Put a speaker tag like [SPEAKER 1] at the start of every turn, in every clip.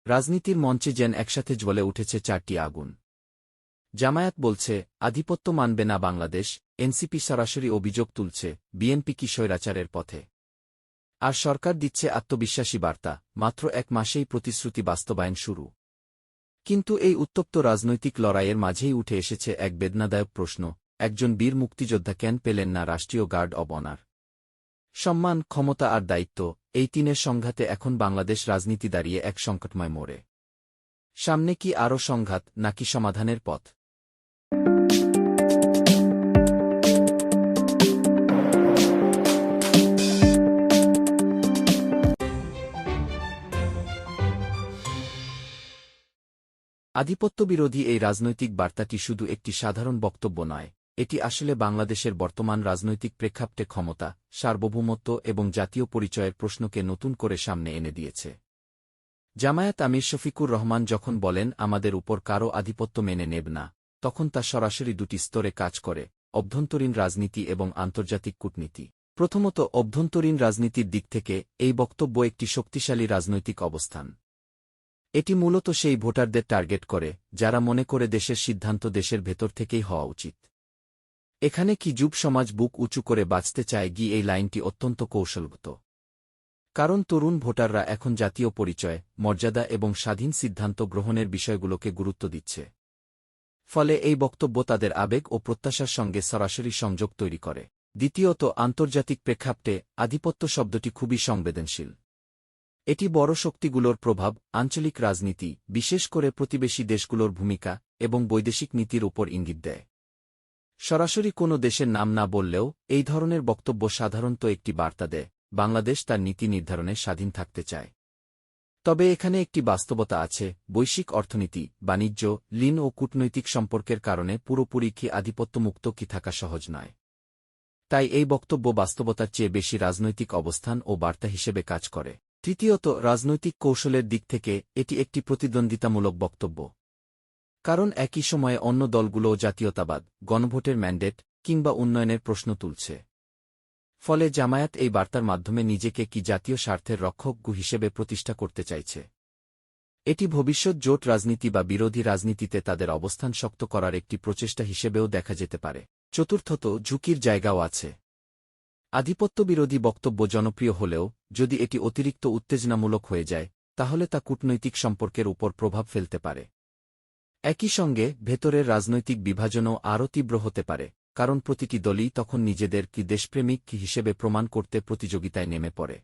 [SPEAKER 1] রাজনীতির মঞ্চে যেন একসাথে জ্বলে উঠেছে চারটি আগুন। জামায়াত বলছে, আধিপত্য মানবে না বাংলাদেশ। এনসিপি সরাসরি অভিযোগ তুলছে, বিএনপি কি স্বৈরাচারের পথে। আর সরকার দিচ্ছে আত্মবিশ্বাসী বার্তা, মাত্র 1 মাসেই প্রতিশ্রুতি বাস্তবায়ন শুরু। কিন্তু এই উত্তপ্ত রাজনৈতিক লড়াইয়ের মাঝেই উঠে এসেছে এক বেদনাদায়ক প্রশ্ন, একজন বীর মুক্তিযোদ্ধা কেন পেলেন না রাষ্ট্রীয় গার্ড অব অনার? সম্মান, ক্ষমতা আর দায়িত্ব, এই তিনের সংঘাতে এখন বাংলাদেশ রাজনীতি দাঁড়িয়ে এক সংকটময় মোড়ে। সামনে কি আরও সংঘাত, নাকি সমাধানের পথ? আধিপত্যবিরোধী এই রাজনৈতিক বার্তাটি শুধু একটি সাধারণ বক্তব্য নয়, এটি আসলে বাংলাদেশের বর্তমান রাজনৈতিক প্রেক্ষাপটে ক্ষমতা, সার্বভৌমত্ব এবং জাতীয় পরিচয়ের প্রশ্নকে নতুন করে সামনে এনে দিয়েছে। জামায়াত আমির শফিকুর রহমান যখন বলেন আমাদের উপর কারও আধিপত্য মেনে নেব না, তখন তা সরাসরি দুটি স্তরে কাজ করে, অভ্যন্তরীণ রাজনীতি এবং আন্তর্জাতিক কূটনীতি। প্রথমত, অভ্যন্তরীণ রাজনীতির দিক থেকে এই বক্তব্য একটি শক্তিশালী রাজনৈতিক অবস্থান। এটি মূলত সেই ভোটারদের টার্গেট করে, যারা মনে করে দেশের সিদ্ধান্ত দেশের ভেতর থেকেই হওয়া উচিত। এখানে কি যুব সমাজ বুক উঁচু করে বাঁচতে চায় এই লাইনটি অত্যন্ত কৌশলগত। কারণ তরুণ ভোটাররা এখন জাতীয় পরিচয়, মর্যাদা এবং স্বাধীন সিদ্ধান্ত গ্রহণের বিষয়গুলোকে গুরুত্ব দিচ্ছে। ফলে এই বক্তব্য তাদের আবেগ ও প্রত্যাশার সঙ্গে সরাসরি সংযোগ তৈরি করে। দ্বিতীয়ত, আন্তর্জাতিক প্রেক্ষাপটে আধিপত্য শব্দটি খুবই সংবেদনশীল। এটি বড় শক্তিগুলোর প্রভাব, আঞ্চলিক রাজনীতি, বিশেষ করে প্রতিবেশী দেশগুলোর ভূমিকা এবং বৈদেশিক নীতির উপর ইঙ্গিত দেয়। সরাসরি কোনো দেশের নাম না বললেও এই ধরনের বক্তব্য সাধারণত একটি বার্তা দেয়, বাংলাদেশ তার নীতি নির্ধারণে স্বাধীন থাকতে চায়। তবে এখানে একটি বাস্তবতা আছে, বৈশ্বিক অর্থনীতি, বাণিজ্য, ঋণ ও কূটনৈতিক সম্পর্কের কারণে পুরোপুরি কি আধিপত্যমুক্ত কি থাকা সহজ নয়। তাই এই বক্তব্য বাস্তবতার চেয়ে বেশি রাজনৈতিক অবস্থান ও বার্তা হিসেবে কাজ করে। তৃতীয়ত, রাজনৈতিক কৌশলের দিক থেকে এটি একটি প্রতিদ্বন্দ্বিতামূলক বক্তব্য। কারণ একই সময়ে অন্য দলগুলোও জাতীয়তাবাদ, গণভোটের ম্যান্ডেট কিংবা উন্নয়নের প্রশ্ন তুলছে। ফলে জামায়াত এই বার্তার মাধ্যমে নিজেকে কি জাতীয় স্বার্থের রক্ষক হিসেবে প্রতিষ্ঠা করতে চাইছে। এটি ভবিষ্যৎ জোট রাজনীতি বা বিরোধী রাজনীতিতে তাদের অবস্থান শক্ত করার একটি প্রচেষ্টা হিসেবেও দেখা যেতে পারে। চতুর্থত, ঝুঁকির জায়গাও আছে। আধিপত্যবিরোধী বক্তব্য জনপ্রিয় হলেও যদি এটি অতিরিক্ত উত্তেজনামূলক হয়ে যায়, তাহলে তা কূটনৈতিক সম্পর্কের উপর প্রভাব ফেলতে পারে। একই সঙ্গে ভেতরের রাজনৈতিক বিভাজনও আরও তীব্র হতে পারে, কারণ প্রতিটি দলই তখন নিজেদের কি দেশপ্রেমিক হিসেবে প্রমাণ করতে প্রতিযোগিতায় নেমে পড়ে।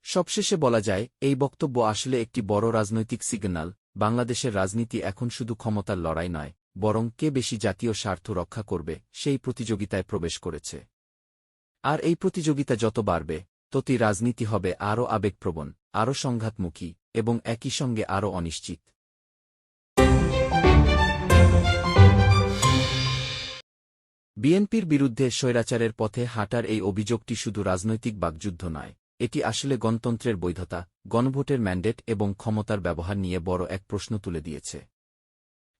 [SPEAKER 1] সবশেষে বলা যায়, এই বক্তব্য আসলে একটি বড় রাজনৈতিক সিগন্যাল, বাংলাদেশের রাজনীতি এখন শুধু ক্ষমতার লড়াই নয়, বরং কে বেশি জাতীয় স্বার্থ রক্ষা করবে সেই প্রতিযোগিতায় প্রবেশ করেছে। আর এই প্রতিযোগিতা যত বাড়বে, ততই রাজনীতি হবে আরও আবেগপ্রবণ, আরও সংঘাতমুখী এবং একই সঙ্গে আরও অনিশ্চিত। বিএনপির বিরুদ্ধে স্বৈরাচারের পথে হাঁটার এই অভিযোগটি শুধু রাজনৈতিক বাকযুদ্ধ নয়, এটি আসলে গণতন্ত্রের বৈধতা, গণভোটের ম্যান্ডেট এবং ক্ষমতার ব্যবহার নিয়ে বড় এক প্রশ্ন তুলে দিয়েছে।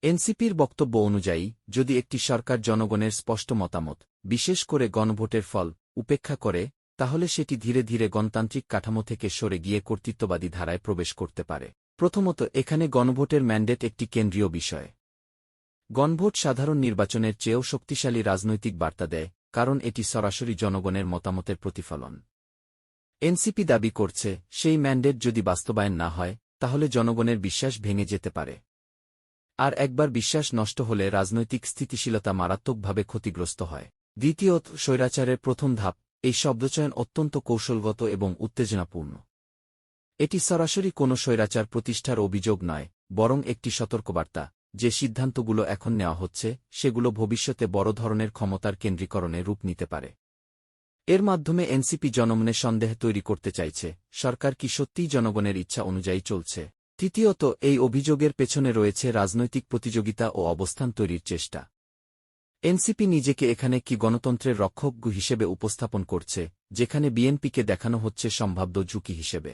[SPEAKER 1] এনসিপির বক্তব্য অনুযায়ী, যদি একটি সরকার জনগণের স্পষ্ট মতামত, বিশেষ করে গণভোটের ফল, উপেক্ষা করে, তাহলে সেটি ধীরে ধীরে গণতান্ত্রিক কাঠামো থেকে সরে গিয়ে কর্তৃত্ববাদী ধারায় প্রবেশ করতে পারে। প্রথমত, এখানে গণভোটের ম্যান্ডেট একটি কেন্দ্রীয় বিষয়। গণভোট সাধারণ নির্বাচনের চেয়েও শক্তিশালী রাজনৈতিক বার্তা দেয়, কারণ এটি সরাসরি জনগণের মতামতের প্রতিফলন। এনসিপি দাবি করছে, সেই ম্যান্ডেট যদি বাস্তবায়ন না হয়, তাহলে জনগণের বিশ্বাস ভেঙে যেতে পারে। আর একবার বিশ্বাস নষ্ট হলে রাজনৈতিক স্থিতিশীলতা মারাত্মকভাবে ক্ষতিগ্রস্ত হয়। দ্বিতীয়ত, স্বৈরাচারের প্রথম ধাপ, এই শব্দচয়ন অত্যন্ত কৌশলগত এবং উত্তেজনাপূর্ণ। এটি সরাসরি কোনো স্বৈরাচার প্রতিষ্ঠার অভিযোগ নয়, বরং একটি সতর্কবার্তা, যে সিদ্ধান্তগুলো এখন নেওয়া হচ্ছে, সেগুলো ভবিষ্যতে বড় ধরনের ক্ষমতার কেন্দ্রীকরণে রূপ নিতে পারে। এর মাধ্যমে এনসিপি জনমনে সন্দেহ তৈরি করতে চাইছে, সরকার কি সত্যিই জনগণের ইচ্ছা অনুযায়ী চলছে। তৃতীয়ত, এই অভিযোগের পেছনে রয়েছে রাজনৈতিক প্রতিযোগিতা ও অবস্থান তৈরির চেষ্টা। এনসিপি নিজেকে এখানে কি গণতন্ত্রের রক্ষক হিসেবে উপস্থাপন করছে, যেখানে বিএনপিকে দেখানো হচ্ছে সম্ভাব্য ঝুঁকি হিসেবে।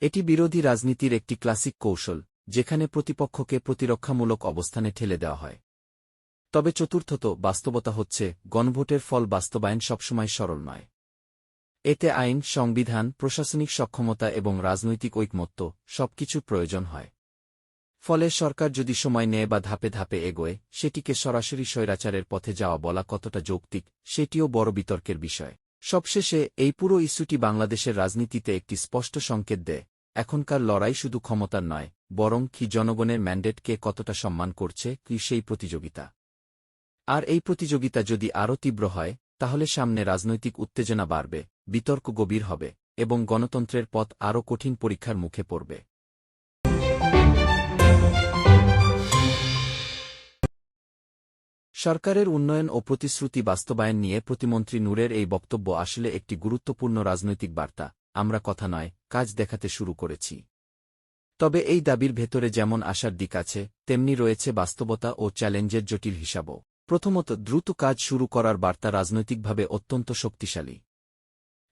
[SPEAKER 1] এটি বিরোধী রাজনীতির একটি ক্লাসিক কৌশল, যেখানে প্রতিপক্ষকে প্রতিরক্ষামূলক অবস্থানে ঠেলে দেওয়া হয়। তবে চতুর্থত, বাস্তবতা হচ্ছে, গণভোটের ফল বাস্তবায়ন সবসময় সরল নয়। এতে আইন, সংবিধান, প্রশাসনিক সক্ষমতা এবং রাজনৈতিক ঐকমত্য সবকিছুর প্রয়োজন হয়। ফলে সরকার যদি সময় নেয় বা ধাপে ধাপে এগোয়, সেটিকে সরাসরি স্বৈরাচারের পথে যাওয়া বলা কতটা যৌক্তিক, সেটিও বড় বিতর্কের বিষয়। সবশেষে এই পুরো ইস্যুটি বাংলাদেশের রাজনীতিতে একটি স্পষ্ট সংকেত দেয়, এখনকার লড়াই শুধু ক্ষমতার নয়, বরং কি জনগণের ম্যান্ডেটকে কতটা সম্মান করছে কি সেই প্রতিযোগিতা। আর এই প্রতিযোগিতা যদি আরও তীব্র হয়, তাহলে সামনে রাজনৈতিক উত্তেজনা বাড়বে, বিতর্ক গভীর হবে, এবং গণতন্ত্রের পথ আরও কঠিন পরীক্ষার মুখে পড়বে। সরকারের উন্নয়ন ও প্রতিশ্রুতি বাস্তবায়ন নিয়ে প্রতিমন্ত্রী নূরের এই বক্তব্য আসলে একটি গুরুত্বপূর্ণ রাজনৈতিক বার্তা। আমরা কথা নয়, কাজ দেখাতে শুরু করেছি। তবে এই দাবির ভেতরে যেমন আশার দিক আছে, তেমনি রয়েছে বাস্তবতা ও চ্যালেঞ্জের জটিল হিসাবও। প্রথমত, দ্রুত কাজ শুরু করার বার্তা রাজনৈতিকভাবে অত্যন্ত শক্তিশালী।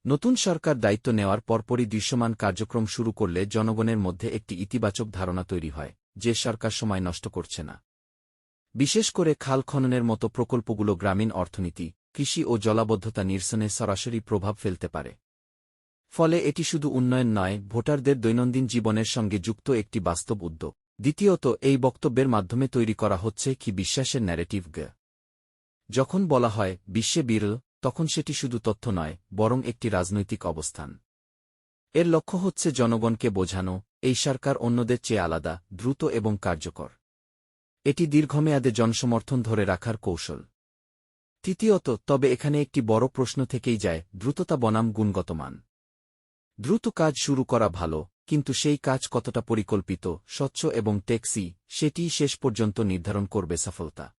[SPEAKER 1] নতুন সরকার দায়িত্ব নেওয়ার পরপরই দৃশ্যমান কার্যক্রম শুরু করলে জনগণের মধ্যে একটি ইতিবাচক ধারণা তৈরি হয় যে সরকার সময় নষ্ট করছে না। বিশেষ করে খাল খননের মতো প্রকল্পগুলো গ্রামীণ অর্থনীতি, কৃষি ও জলাবদ্ধতা নিরসনে সরাসরি প্রভাব ফেলতে পারে। ফলে এটি শুধু উন্নয়ন নয়, ভোটারদের দৈনন্দিন জীবনের সঙ্গে যুক্ত একটি বাস্তব উদ্যোগ। দ্বিতীয়ত, এই বক্তব্যের মাধ্যমে তৈরি করা হচ্ছে কি বিশ্বাসের ন্যারেটিভ। যখন বলা হয় বিশ্বে বিরল, তখন সেটি শুধু তথ্য নয়, বরং একটি রাজনৈতিক অবস্থান। এর লক্ষ্য হচ্ছে জনগণকে বোঝানো, এই সরকার অন্যদের চেয়ে আলাদা, দ্রুত এবং কার্যকর। এটি দীর্ঘমেয়াদে জনসমর্থন ধরে রাখার কৌশল। তৃতীয়ত, তবে এখানে একটি বড় প্রশ্ন থেকেই যায়, দ্রুততা বনাম গুণগত মান। দ্রুত কাজ শুরু করা ভালো, কিন্তু সেই কাজ কতটা পরিকল্পিত, স্বচ্ছ এবং টেকসই, সেটিই শেষ পর্যন্ত নির্ধারণ করবে সফলতা।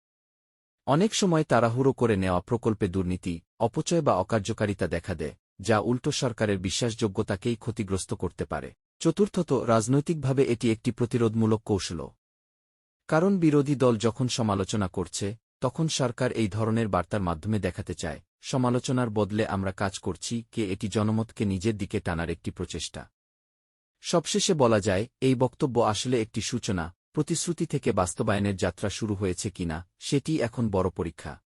[SPEAKER 1] অনেক সময় তাড়াহুড়ো করে নেওয়া প্রকল্পে দুর্নীতি, অপচয় বা অকার্যকারিতা দেখা দেয়, যা উল্টো সরকারের বিশ্বাসযোগ্যতাকেই ক্ষতিগ্রস্ত করতে পারে। চতুর্থত, রাজনৈতিকভাবে এটি একটি প্রতিরোধমূলক কৌশলও। কারণ বিরোধী দল যখন সমালোচনা করছে, তখন সরকার এই ধরনের বার্তার মাধ্যমে দেখাতে চায়, সমালোচনার বদলে আমরা কাজ করছি, এটি জনমতকে নিজের দিকে টানার একটি প্রচেষ্টা। সবশেষে বলা যায়, এই বক্তব্য আসলে একটি সূচনা। প্রতিশ্রুতি থেকে বাস্তবায়নের যাত্রা শুরু হয়েছে কিনা, সেটিই এখন বড় পরীক্ষা।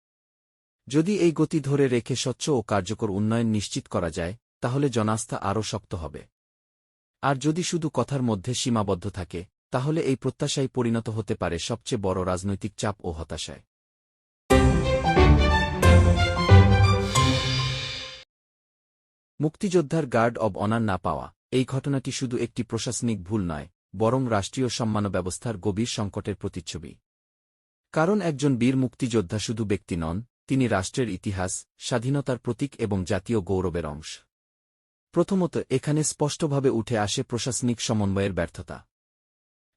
[SPEAKER 1] যদি এই গতি ধরে রেখে স্বচ্ছ ও কার্যকর উন্নয়ন নিশ্চিত করা যায়, তাহলে জনাস্থা আরও শক্ত হবে। আর যদি শুধু কথার মধ্যে সীমাবদ্ধ থাকে, তাহলে এই প্রত্যাশাই পরিণত হতে পারে সবচেয়ে বড় রাজনৈতিক চাপ ও হতাশায়। মুক্তিযোদ্ধার গার্ড অব অনার না পাওয়া, এই ঘটনাটি শুধু একটি প্রশাসনিক ভুল নয়, বরং রাষ্ট্রীয় সম্মান ব্যবস্থার গভীর সংকটের প্রতিচ্ছবি। কারণ একজন বীর মুক্তিযোদ্ধা শুধু ব্যক্তি নন, তিনি রাষ্ট্রের ইতিহাস, স্বাধীনতার প্রতীক এবং জাতীয় গৌরবের অংশ। প্রথমত, এখানে স্পষ্টভাবে উঠে আসে প্রশাসনিক সমন্বয়ের ব্যর্থতা।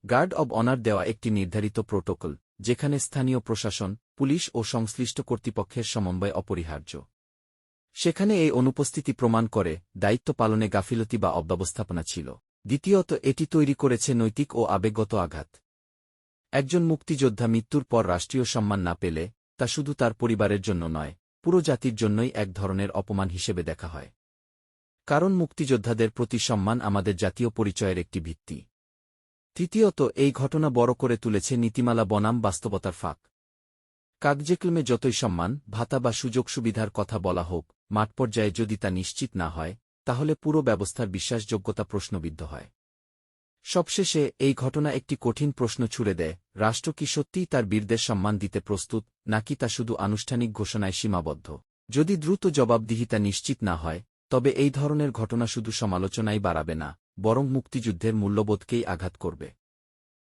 [SPEAKER 1] গার্ড অব অনার দেওয়া একটি নির্ধারিত প্রোটোকল, যেখানে স্থানীয় প্রশাসন, পুলিশ ও সংশ্লিষ্ট কর্তৃপক্ষের সমন্বয় অপরিহার্য। সেখানে এই অনুপস্থিতি প্রমাণ করে দায়িত্ব পালনে গাফিলতি বা অব্যবস্থাপনা ছিল। দ্বিতীয়ত, এটি তৈরি করেছে নৈতিক ও আবেগগত আঘাত। একজন মুক্তিযোদ্ধা মৃত্যুর পর রাষ্ট্রীয় সম্মান না পেলে, তা শুধু তার পরিবারের জন্য নয়, পুরো জাতির জন্যই এক ধরনের অপমান হিসেবে দেখা হয়। কারণ মুক্তিযোদ্ধাদের প্রতি সম্মান আমাদের জাতীয় পরিচয়ের একটি ভিত্তি। তৃতীয়ত, এই ঘটনা বড় করে তুলেছে নীতিমালা বনাম বাস্তবতার ফাঁক। কাগজে-কলমে যতই সম্মান, ভাতা বা সুযোগ সুবিধার কথা বলা হোক, মাঠ পর্যায়ে যদি তা নিশ্চিত না হয়, তাহলে পুরো ব্যবস্থার বিশ্বাসযোগ্যতা প্রশ্নবিদ্ধ হয়। সবশেষে এই ঘটনা একটি কঠিন প্রশ্ন ছুড়ে দেয়, রাষ্ট্র কি সত্যিই তার বীরদের সম্মান দিতে প্রস্তুত, নাকি তা শুধু আনুষ্ঠানিক ঘোষণায় সীমাবদ্ধ? যদি দ্রুত জবাবদিহিতা নিশ্চিত না হয়, তবে এই ধরনের ঘটনা শুধু সমালোচনাই বাড়াবে না, বরং মুক্তিযুদ্ধের মূল্যবোধকেই আঘাত করবে।